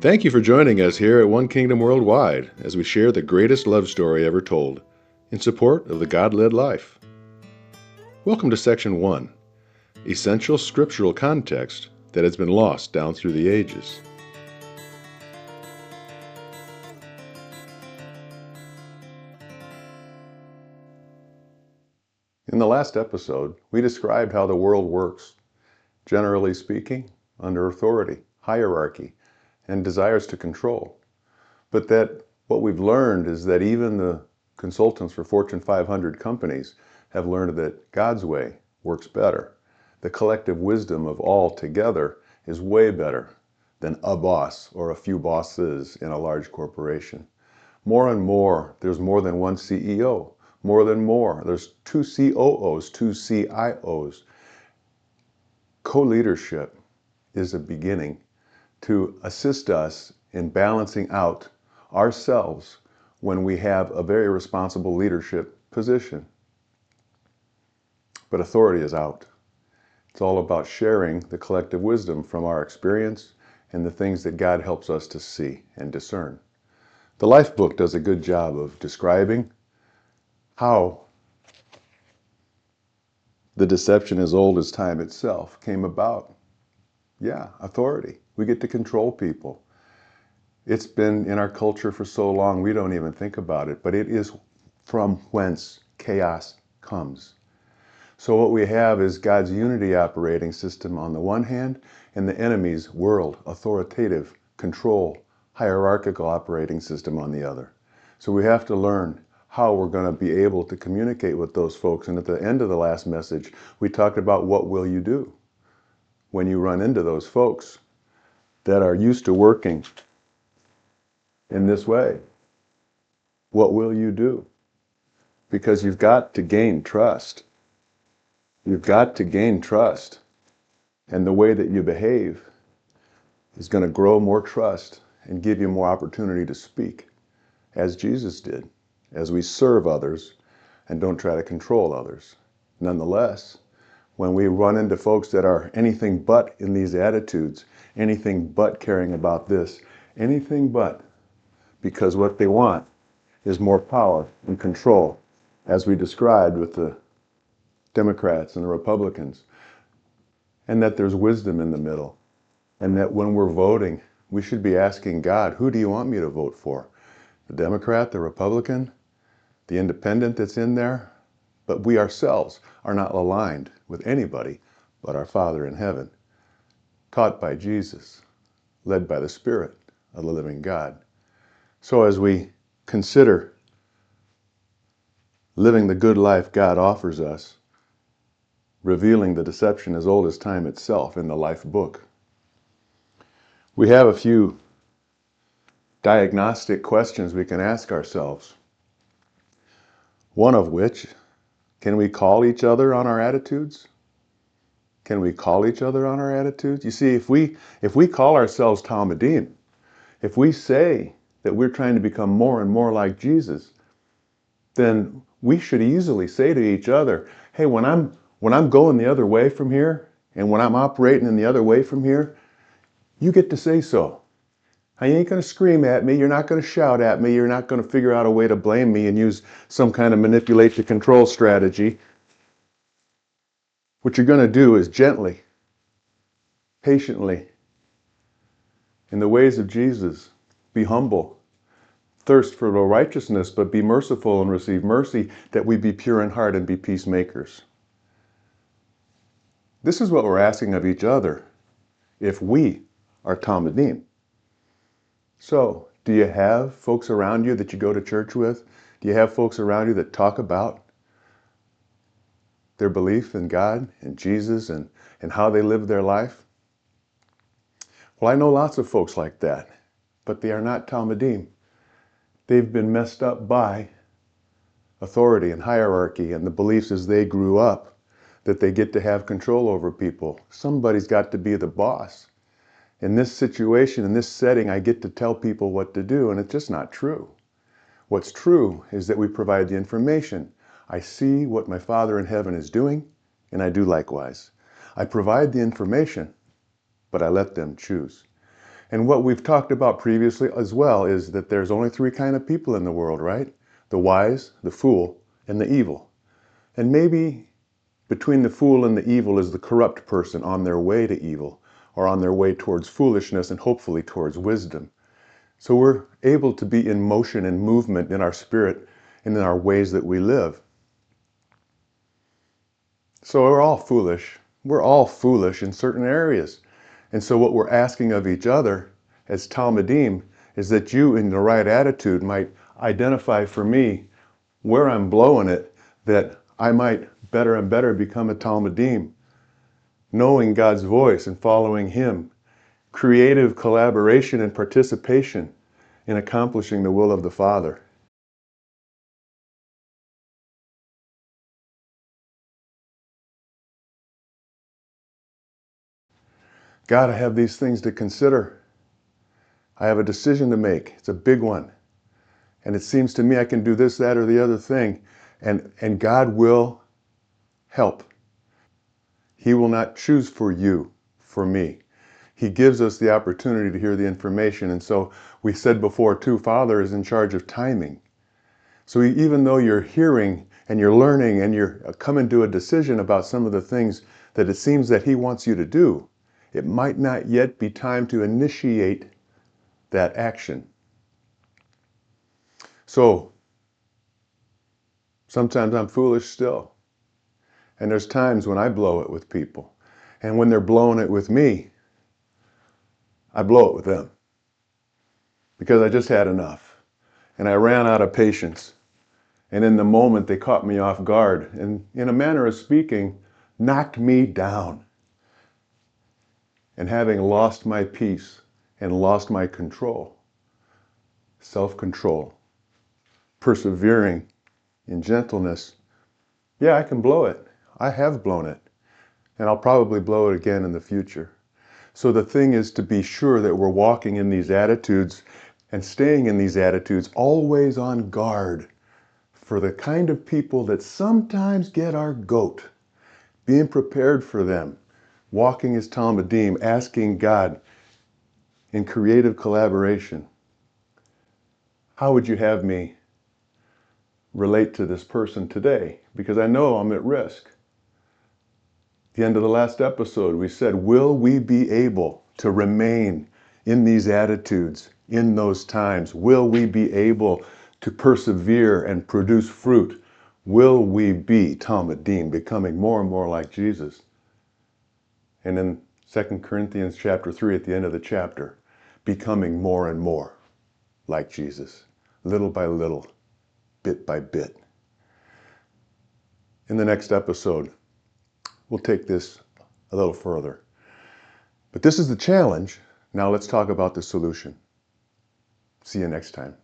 Thank you for joining us here at One Kingdom Worldwide as we share the greatest love story ever told in support of the God-led life. Welcome to Section 1, Essential Scriptural Context that has been lost down through the ages. In the last episode, we described how the world works, generally speaking, under authority, hierarchy, and desires to control. But that what we've learned is that even the consultants for Fortune 500 companies have learned that God's way works better. The collective wisdom of all together is way better than a boss or a few bosses in a large corporation. More and more, there's more than one CEO. There's two COOs, two CIOs. Co-leadership is a beginning to assist us in balancing out ourselves when we have a very responsible leadership position. But authority is out. It's all about sharing the collective wisdom from our experience and the things that God helps us to see and discern. The Life book does a good job of describing how the deception as old as time itself came about. Yeah, authority. We get to control people. It's been in our culture for so long we don't even think about it, but it is from whence chaos comes. So what we have is God's unity operating system on the one hand, and the enemy's world, authoritative, control, hierarchical operating system on the other. So we have to learn how we're going to be able to communicate with those folks. And at the end of the last message, we talked about what will you do when you run into those folks that are used to working in this way. What will you do? Because you've got to gain trust. You've got to gain trust. And the way that you behave is going to grow more trust and give you more opportunity to speak, as Jesus did, as we serve others and don't try to control others. Nonetheless, when we run into folks that are anything but in these attitudes, anything but caring about this, anything but, because what they want is more power and control, as we described with the Democrats and the Republicans, and that there's wisdom in the middle, and that when we're voting, we should be asking God, who do you want me to vote for? The Democrat, the Republican, the independent that's in there? But we ourselves are not aligned with anybody but our Father in heaven, taught by Jesus, led by the Spirit of the living God. So as we consider living the good life God offers us, revealing the deception as old as time itself in the Life book, we have a few diagnostic questions we can ask ourselves. One of which, can we call each other on our attitudes? Can we call each other on our attitudes? You see, if we call ourselves Talmudim, if we say that we're trying to become more and more like Jesus, then we should easily say to each other, hey, when I'm going the other way from here, and when I'm operating in the other way from here, you get to say so. I ain't going to scream at me. You're not going to shout at me. You're not going to figure out a way to blame me and use some kind of manipulate to control strategy. What you're going to do is gently, patiently, in the ways of Jesus, be humble, thirst for the righteousness, but be merciful and receive mercy, that we be pure in heart and be peacemakers. This is what we're asking of each other if we are Talmudim. So, do you have folks around you that you go to church with? Do you have folks around you that talk about their belief in God and Jesus and how they live their life? Well, I know lots of folks like that, but they are not Talmudim. They've been messed up by authority and hierarchy and the beliefs as they grew up that they get to have control over people. Somebody's got to be the boss. In this situation, in this setting, I get to tell people what to do, and it's just not true. What's true is that we provide the information. I see what my Father in heaven is doing, and I do likewise. I provide the information, but I let them choose. And what we've talked about previously as well is that there's only three kinds of people in the world, right? The wise, the fool, and the evil. And maybe between the fool and the evil is the corrupt person on their way to evil, or on their way towards foolishness and hopefully towards wisdom. So we're able to be in motion and movement in our spirit and in our ways that we live. So we're all foolish. We're all foolish in certain areas. And so what we're asking of each other as Talmidim is that you, in the right attitude, might identify for me where I'm blowing it, that I might better and better become a Talmidim, knowing God's voice and following Him, creative collaboration and participation in accomplishing the will of the Father. God, I have these things to consider. I have a decision to make. It's a big one. And it seems to me I can do this, that, or the other thing. And God will help. He will not choose for you, for me. He gives us the opportunity to hear the information. And so we said before too, Father is in charge of timing. So even though you're hearing and you're learning and you're coming to a decision about some of the things that it seems that He wants you to do, it might not yet be time to initiate that action. So sometimes I'm foolish still. And there's times when I blow it with people. And when they're blowing it with me, I blow it with them. Because I just had enough. And I ran out of patience. And in the moment, they caught me off guard. And in a manner of speaking, knocked me down. And having lost my peace and lost my control, self-control, persevering in gentleness, yeah, I can blow it. I have blown it. And I'll probably blow it again in the future. So the thing is to be sure that we're walking in these attitudes and staying in these attitudes, always on guard for the kind of people that sometimes get our goat, being prepared for them, walking as Talmidim, asking God in creative collaboration, how would you have me relate to this person today? Because I know I'm at risk. At the end of the last episode, we said, will we be able to remain in these attitudes in those times? Will we be able to persevere and produce fruit? Will we be Talmidim, becoming more and more like Jesus? And in 2 Corinthians chapter 3, at the end of the chapter, becoming more and more like Jesus, little by little, bit by bit. In the next episode, we'll take this a little further. But this is the challenge. Now let's talk about the solution. See you next time.